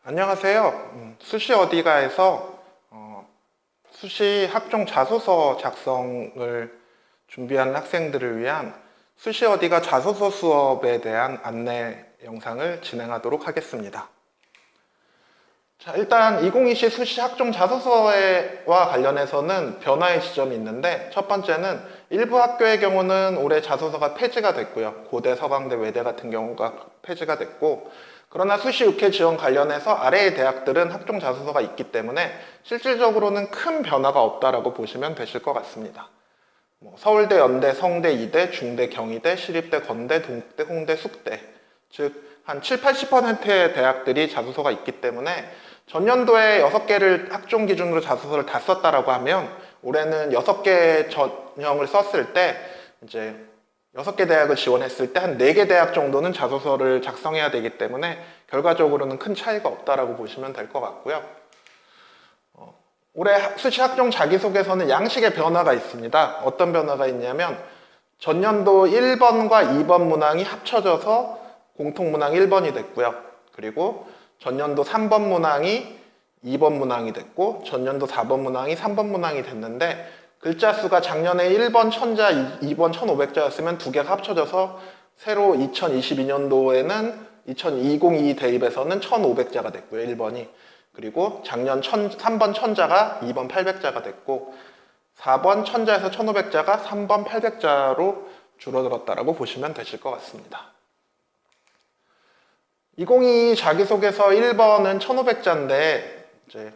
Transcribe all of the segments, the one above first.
안녕하세요. 수시 어디가에서 수시 학종 자소서 작성을 준비하는 학생들을 위한 수시 어디가 자소서 수업에 대한 안내 영상을 진행하도록 하겠습니다. 자, 일단 2020 수시 학종 자소서와 관련해서는 변화의 지점이 있는데, 첫 번째는 일부 학교의 경우는 올해 자소서가 폐지가 됐고요. 고대, 서강대, 외대 같은 경우가 폐지가 됐고, 그러나 수시 6회 지원 관련해서 아래의 대학들은 학종 자소서가 있기 때문에 실질적으로는 큰 변화가 없다라고 보시면 되실 것 같습니다. 서울대, 연대, 성대, 이대, 중대, 경희대, 시립대, 건대, 동국대, 홍대, 숙대, 즉 한 70~80%의 대학들이 자소서가 있기 때문에 전년도에 6개를 학종 기준으로 자소서를 다 썼다라고 하면 올해는 6개 전형을 썼을 때 이제 6개 대학을 지원했을 때 한 4개 대학 정도는 자소서를 작성해야 되기 때문에 결과적으로는 큰 차이가 없다라고 보시면 될 것 같고요. 올해 수시 학종 자기소개서는 양식의 변화가 있습니다. 어떤 변화가 있냐면 전년도 1번과 2번 문항이 합쳐져서 공통문항 1번이 됐고요. 그리고 전년도 3번 문항이 2번 문항이 됐고 전년도 4번 문항이 3번 문항이 됐는데 글자 수가 작년에 1번 1000자, 2번 1500자였으면 두 개가 합쳐져서 새로 2022년도에는 2022 대입에서는 1500자가 됐고요. 1번이. 그리고 작년 3번 1000자가 2번 800자가 됐고 4번 1000자에서 1500자가 3번 800자로 줄어들었다라고 보시면 되실 것 같습니다. 2022 자기소개서 1번은 1500자인데 이제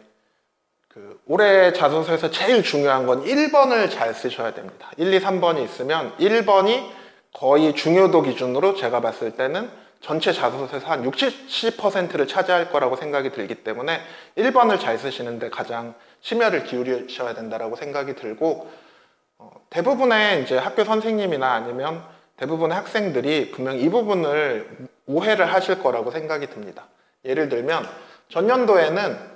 올해 자소서에서 제일 중요한 건 1번을 잘 쓰셔야 됩니다. 1, 2, 3번이 있으면 1번이 거의 중요도 기준으로 제가 봤을 때는 전체 자소서에서 한 60, 70%를 차지할 거라고 생각이 들기 때문에 1번을 잘 쓰시는데 가장 심혈을 기울이셔야 된다고 생각이 들고 대부분의 이제 학교 선생님이나 아니면 대부분의 학생들이 분명히 이 부분을 오해를 하실 거라고 생각이 듭니다. 예를 들면 전년도에는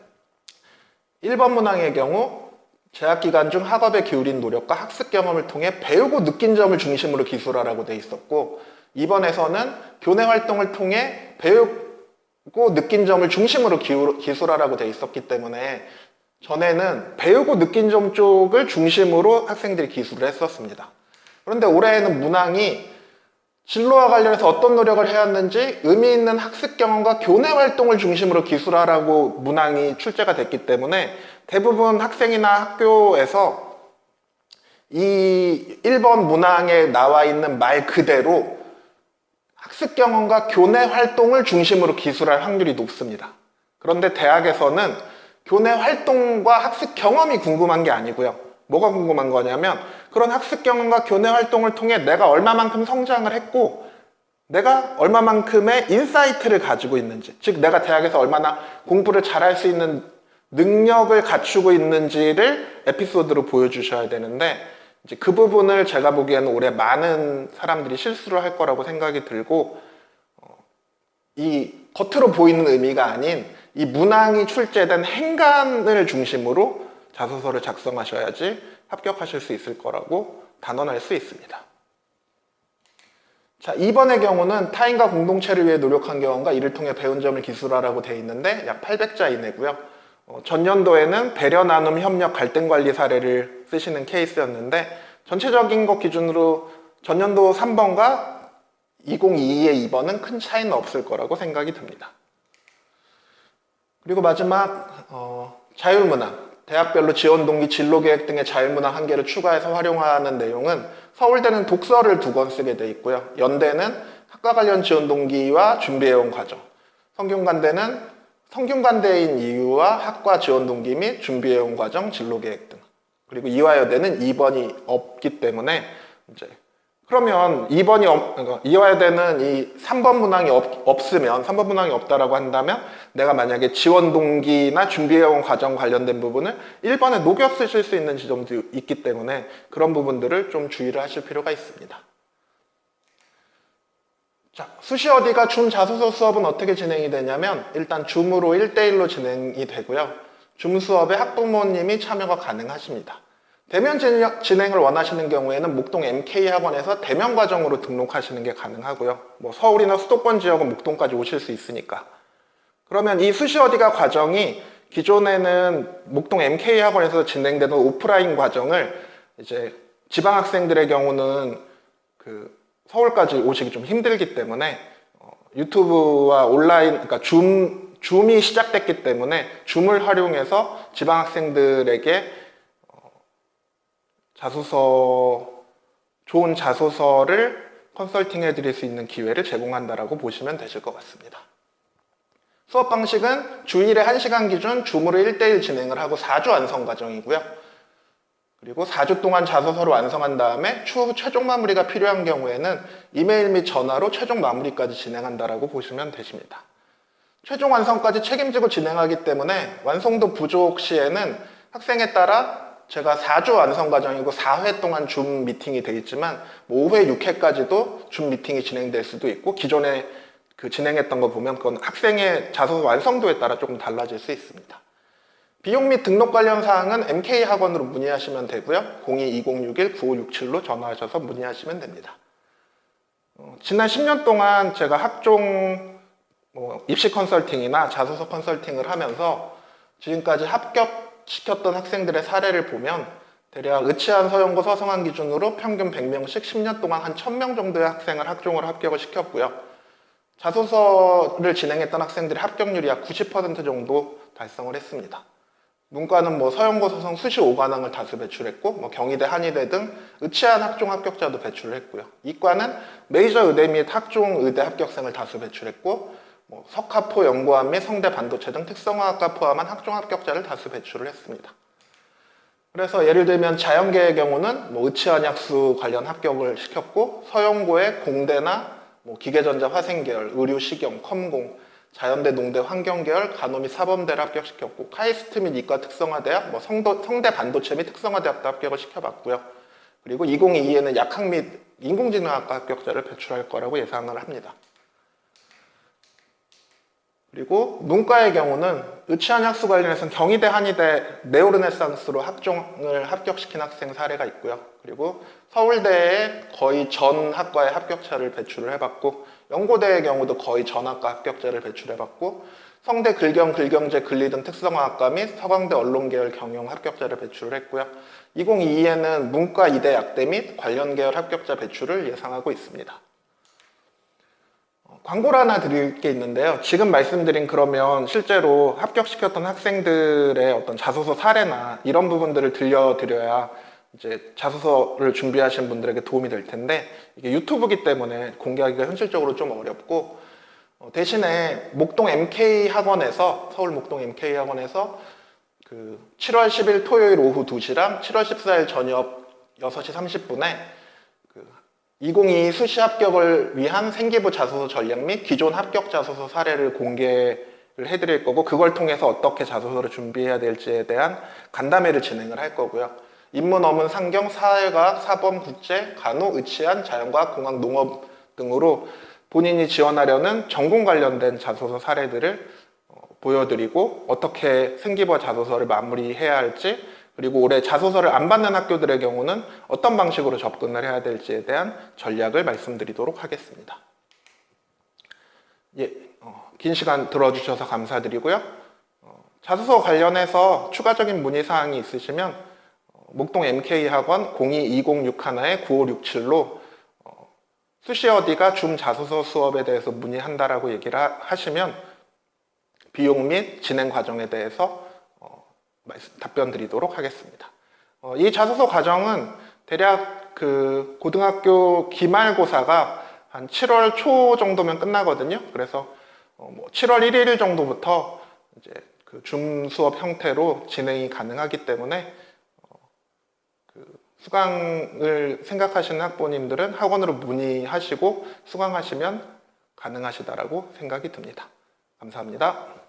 1번 문항의 경우 재학기간 중 학업에 기울인 노력과 학습 경험을 통해 배우고 느낀 점을 중심으로 기술하라고 돼 있었고 2번에서는 교내 활동을 통해 배우고 느낀 점을 중심으로 기술하라고 돼 있었기 때문에 전에는 배우고 느낀 점 쪽을 중심으로 학생들이 기술을 했었습니다. 그런데 올해에는 문항이 진로와 관련해서 어떤 노력을 해왔는지 의미 있는 학습 경험과 교내 활동을 중심으로 기술하라고 문항이 출제가 됐기 때문에 대부분 학생이나 학교에서 이 1번 문항에 나와 있는 말 그대로 학습 경험과 교내 활동을 중심으로 기술할 확률이 높습니다. 그런데 대학에서는 교내 활동과 학습 경험이 궁금한 게 아니고요. 뭐가 궁금한 거냐면 그런 학습 경험과 교내 활동을 통해 내가 얼마만큼 성장을 했고 내가 얼마만큼의 인사이트를 가지고 있는지, 즉 내가 대학에서 얼마나 공부를 잘할 수 있는 능력을 갖추고 있는지를 에피소드로 보여주셔야 되는데 이제 그 부분을 제가 보기에는 올해 많은 사람들이 실수를 할 거라고 생각이 들고 이 겉으로 보이는 의미가 아닌 이 문항이 출제된 행간을 중심으로 자소서를 작성하셔야지 합격하실 수 있을 거라고 단언할 수 있습니다. 자, 2번의 경우는 타인과 공동체를 위해 노력한 경험과 이를 통해 배운 점을 기술하라고 되어 있는데 약 800자 이내고요. 전년도에는 배려, 나눔, 협력, 갈등 관리 사례를 쓰시는 케이스였는데 전체적인 것 기준으로 전년도 3번과 2022의 2번은 큰 차이는 없을 거라고 생각이 듭니다. 그리고 마지막 자율문항, 대학별로 지원 동기, 진로 계획 등의 자율문항 한 개를 추가해서 활용하는 내용은 서울대는 독서를 2권 쓰게 돼 있고요. 연대는 학과 관련 지원 동기와 준비해온 과정, 성균관대는 성균관대인 이유와 학과 지원 동기 및 준비해온 과정, 진로 계획 등. 그리고 이화여대는 2번이 없기 때문에 이제 그러면 이화여대는 이 3번 문항이 없으면 3번 문항이 없다라고 한다면 내가 만약에 지원 동기나 준비해온 과정 관련된 부분을 1번에 녹여 쓰실 수 있는 지점도 있기 때문에 그런 부분들을 좀 주의를 하실 필요가 있습니다. 자, 수시 어디가 줌 자소서 수업은 어떻게 진행이 되냐면 일단 줌으로 1대1로 진행이 되고요. 줌 수업에 학부모님이 참여가 가능하십니다. 대면 진행을 원하시는 경우에는 목동 MK학원에서 대면 과정으로 등록하시는 게 가능하고요. 서울이나 수도권 지역은 목동까지 오실 수 있으니까 그러면 이 수시 어디가 과정이 기존에는 목동 MK학원에서 진행되는 오프라인 과정을 이제 지방 학생들의 경우는 그 서울까지 오시기 좀 힘들기 때문에 유튜브와 온라인, 그러니까 줌이 시작됐기 때문에 줌을 활용해서 지방 학생들에게 좋은 자소서를 컨설팅 해드릴 수 있는 기회를 제공한다라고 보시면 되실 것 같습니다. 수업 방식은 주일에 1시간 기준 줌으로 1대1 진행을 하고 4주 완성 과정이고요. 그리고 4주 동안 자소서를 완성한 다음에 추후 최종 마무리가 필요한 경우에는 이메일 및 전화로 최종 마무리까지 진행한다라고 보시면 되십니다. 최종 완성까지 책임지고 진행하기 때문에 완성도 부족 시에는 학생에 따라 제가 4주 완성 과정이고 4회 동안 줌 미팅이 되어 있지만 5회, 6회까지도 줌 미팅이 진행될 수도 있고 기존에 진행했던 거 보면 그건 학생의 자소서 완성도에 따라 조금 달라질 수 있습니다. 비용 및 등록 관련 사항은 MK학원으로 문의하시면 되고요. 02-2061-9567로 전화하셔서 문의하시면 됩니다. 지난 10년 동안 제가 학종 입시 컨설팅이나 자소서 컨설팅을 하면서 지금까지 합격시켰던 학생들의 사례를 보면 대략 의치한, 서영고, 서성한 기준으로 평균 100명씩 10년 동안 한 1000명 정도의 학생을 학종으로 합격을 시켰고요. 자소서를 진행했던 학생들의 합격률이 약 90% 정도 달성을 했습니다. 문과는 서영고, 서성, 수시 5관왕을 다수 배출했고 경희대, 한의대 등 의치한 학종 합격자도 배출을 했고요. 이과는 메이저 의대 및 학종 의대 합격생을 다수 배출했고 석가포 연구원 및 성대 반도체 등 특성화학과 포함한 학종 합격자를 다수 배출을 했습니다. 그래서 예를 들면 자연계의 경우는 의치한 약수 관련 합격을 시켰고 서영고의 공대나 기계전자 화생계열, 의류 식경, 컴공, 자연대, 농대, 환경계열, 간호 및 사범대를 합격시켰고 카이스트 및 이과 특성화대학, 성대 반도체 및 특성화대학도 합격을 시켜봤고요. 그리고 2022에는 약학 및 인공지능학과 합격자를 배출할 거라고 예상을 합니다. 그리고 문과의 경우는 의치한 약수 관련해서는 경희대, 한의대, 네오르네상스로 학종을 합격시킨 학생 사례가 있고요. 그리고 서울대에 거의 전 학과의 합격자를 배출을 해봤고 연고대의 경우도 거의 전 학과 합격자를 배출해봤고 성대 글경, 글경제, 글리 등 특성화학과 및 서강대 언론계열 경영 합격자를 배출을 했고요. 2022에는 문과, 이대, 약대 및 관련 계열 합격자 배출을 예상하고 있습니다. 광고를 하나 드릴 게 있는데요. 지금 말씀드린 그러면 실제로 합격시켰던 학생들의 어떤 자소서 사례나 이런 부분들을 들려드려야 이제 자소서를 준비하신 분들에게 도움이 될 텐데 이게 유튜브이기 때문에 공개하기가 현실적으로 좀 어렵고 대신에 목동 MK학원에서 서울 목동 MK학원에서 7월 10일 토요일 오후 2시랑 7월 14일 저녁 6시 30분에 2022 수시 합격을 위한 생기부 자소서 전략 및 기존 합격 자소서 사례를 공개를 해드릴 거고 그걸 통해서 어떻게 자소서를 준비해야 될지에 대한 간담회를 진행을 할 거고요. 인문, 어문, 상경, 사회과학, 사범, 국제, 간호, 의치한, 자연과학, 공학, 농업 등으로 본인이 지원하려는 전공 관련된 자소서 사례들을 보여드리고 어떻게 생기부와 자소서를 마무리해야 할지 그리고 올해 자소서를 안 받는 학교들의 경우는 어떤 방식으로 접근을 해야 될지에 대한 전략을 말씀드리도록 하겠습니다. 긴 시간 들어주셔서 감사드리고요. 자소서 관련해서 추가적인 문의사항이 있으시면 목동 MK학원 02-2061-9567로 수시 어디가 줌 자소서 수업에 대해서 문의한다라고 얘기를 하시면 비용 및 진행 과정에 대해서 답변 드리도록 하겠습니다. 이 자소서 과정은 대략 고등학교 기말고사가 한 7월 초 정도면 끝나거든요. 그래서 7월 1일 정도부터 이제 줌 수업 형태로 진행이 가능하기 때문에 수강을 생각하시는 학부모님들은 학원으로 문의하시고 수강하시면 가능하시다라고 생각이 듭니다. 감사합니다.